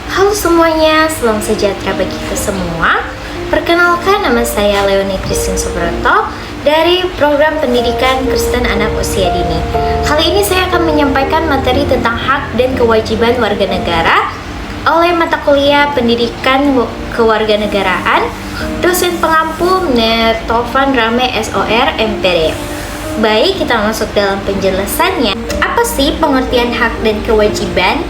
Halo semuanya, salam sejahtera bagi kita semua. Perkenalkan, nama saya Leonie Christine Subroto dari Program Pendidikan Kristen Anak Usia Dini. Kali ini saya akan menyampaikan materi tentang hak dan kewajiban warga negara oleh mata kuliah Pendidikan Kewarganegaraan, dosen pengampu Tovan Rame SOR MPD. Baik, kita masuk dalam penjelasannya. Apa sih pengertian hak dan kewajiban?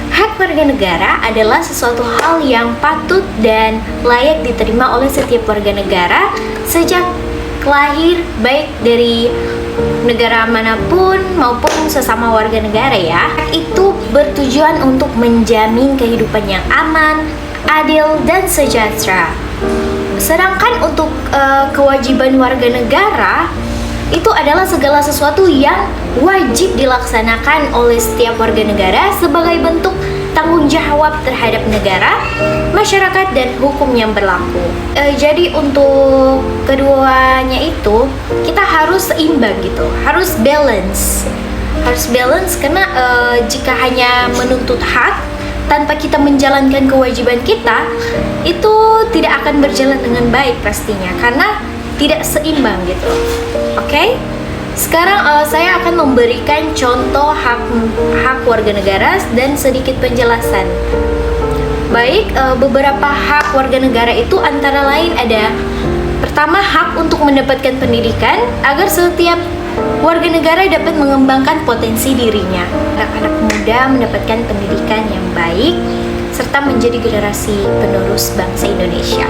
Hak warga negara adalah sesuatu hal yang patut dan layak diterima oleh setiap warga negara sejak lahir, baik dari negara manapun maupun sesama warga negara ya. Hak itu bertujuan untuk menjamin kehidupan yang aman, adil, dan sejahtera. Sedangkan untuk kewajiban warga negara itu adalah segala sesuatu yang wajib dilaksanakan oleh setiap warga negara sebagai bentuk tanggung jawab terhadap negara, masyarakat, dan hukum yang berlaku. Jadi untuk keduanya itu kita harus seimbang gitu, harus balance karena jika hanya menuntut hak tanpa kita menjalankan kewajiban kita, itu tidak akan berjalan dengan baik pastinya karena tidak seimbang gitu. Oke? Sekarang saya akan memberikan contoh hak warga negara dan sedikit penjelasan. Baik, beberapa hak warga negara itu antara lain ada: pertama, hak untuk mendapatkan pendidikan agar setiap warga negara dapat mengembangkan potensi dirinya. Anak-anak muda mendapatkan pendidikan yang baik serta menjadi generasi penerus bangsa Indonesia.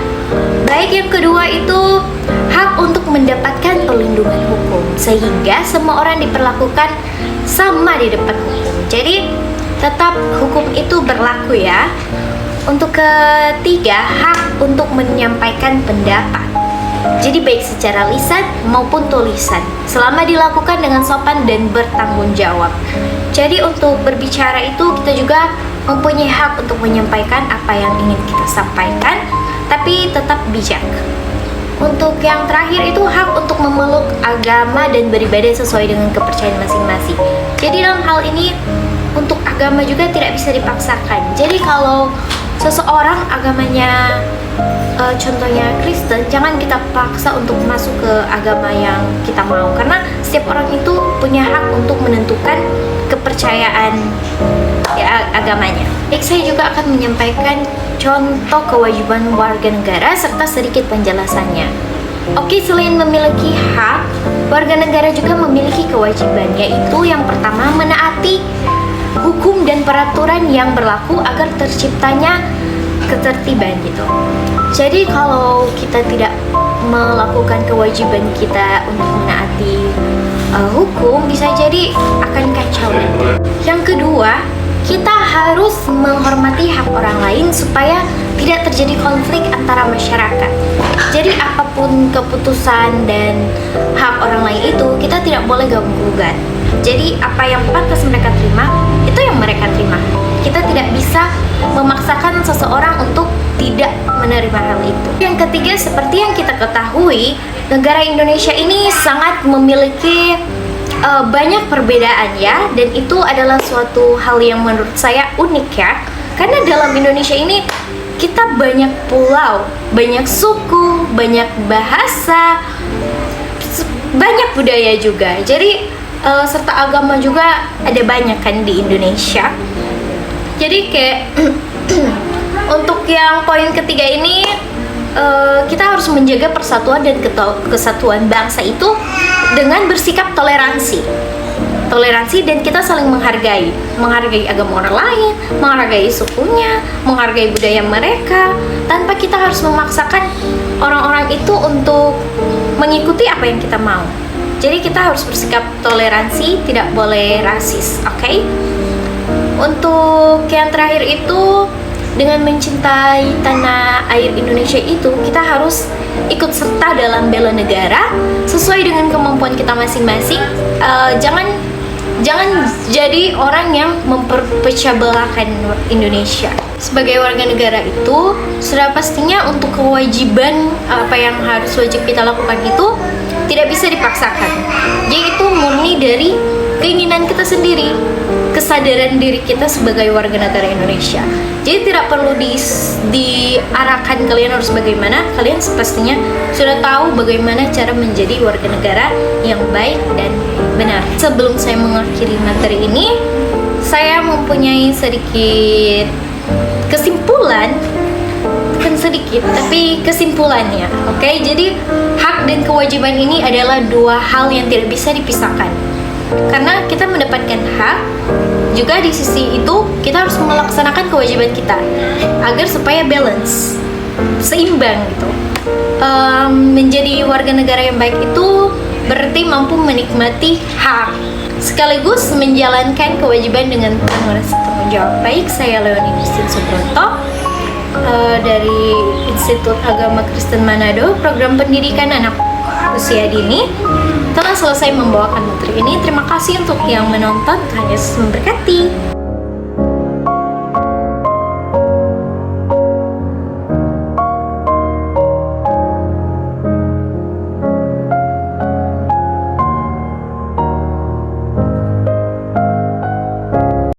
Baik, yang kedua itu hak untuk mendapatkan perlindungan hukum sehingga semua orang diperlakukan sama di depan hukum. Jadi tetap hukum itu berlaku ya. Untuk ketiga, hak untuk menyampaikan pendapat. Jadi baik secara lisan maupun tulisan selama dilakukan dengan sopan dan bertanggung jawab. Jadi untuk berbicara itu kita juga mempunyai hak untuk menyampaikan apa yang ingin kita sampaikan, tapi tetap bijak. Untuk yang terakhir itu hak untuk memeluk agama dan beribadah sesuai dengan kepercayaan masing-masing. Jadi dalam hal ini untuk agama juga tidak bisa dipaksakan. Jadi kalau seseorang agamanya contohnya Kristen, jangan kita paksa untuk masuk ke agama yang kita mau, karena setiap orang itu punya hak untuk menentukan kepercayaan ya, agamanya. Baik, saya juga akan menyampaikan contoh kewajiban warga negara serta sedikit penjelasannya. Oke, selain memiliki hak, warga negara juga memiliki kewajiban, yaitu yang pertama, menaati hukum dan peraturan yang berlaku agar terciptanya ketertiban gitu. Jadi kalau kita tidak melakukan kewajiban kita untuk menaati hukum, bisa jadi akan kacau nanti. Yang kedua, kita harus menghormati hak orang lain supaya tidak terjadi konflik antara masyarakat. Jadi apapun keputusan dan hak orang lain itu, kita tidak boleh ganggu-gugat. Jadi apa yang pantas mereka terima, itu yang mereka terima. Kita tidak bisa memaksakan seseorang untuk tidak menerima hal itu. Yang ketiga, seperti yang kita ketahui, negara Indonesia ini sangat memiliki banyak perbedaan ya, dan itu adalah suatu hal yang menurut saya unik ya, karena dalam Indonesia ini kita banyak pulau, banyak suku, banyak bahasa, banyak budaya juga. Jadi serta agama juga ada banyak kan di Indonesia. Jadi kayak untuk yang poin ketiga ini, kita harus menjaga persatuan dan kesatuan bangsa itu dengan bersikap toleransi dan kita saling menghargai agama orang lain, menghargai sukunya, menghargai budaya mereka, tanpa kita harus memaksakan orang-orang itu untuk mengikuti apa yang kita mau. Jadi kita harus bersikap toleransi, tidak boleh rasis, oke? Untuk yang terakhir itu, dengan mencintai tanah air Indonesia itu, kita harus ikut serta dalam bela negara sesuai dengan kemampuan kita masing-masing. Jangan jadi orang yang memperpecah belahkan Indonesia. Sebagai warga negara itu, sudah pastinya untuk kewajiban apa yang harus wajib kita lakukan itu tidak bisa dipaksakan. Jadi itu murni dari keinginan kita sendiri, kesadaran diri kita sebagai warga negara Indonesia. Jadi tidak perlu diarahkan kalian harus bagaimana, kalian pastinya sudah tahu bagaimana cara menjadi warga negara yang baik dan benar. Sebelum saya mengakhiri materi ini, saya mempunyai sedikit kesimpulan, bukan sedikit tapi kesimpulannya. Oke, jadi hak dan kewajiban ini adalah dua hal yang tidak bisa dipisahkan. Karena kita mendapatkan hak, juga di sisi itu kita harus melaksanakan kewajiban kita agar supaya balance, seimbang gitu. Menjadi warga negara yang baik itu berarti mampu menikmati hak sekaligus menjalankan kewajiban dengan penuh rasa tanggung jawab. Baik, saya Leonie Christine Subroto dari Institut Agama Kristen Manado, program pendidikan anak usia dini, telah selesai membawakan materi ini. Terima kasih untuk yang menonton. Tuhan Yesus memberkati.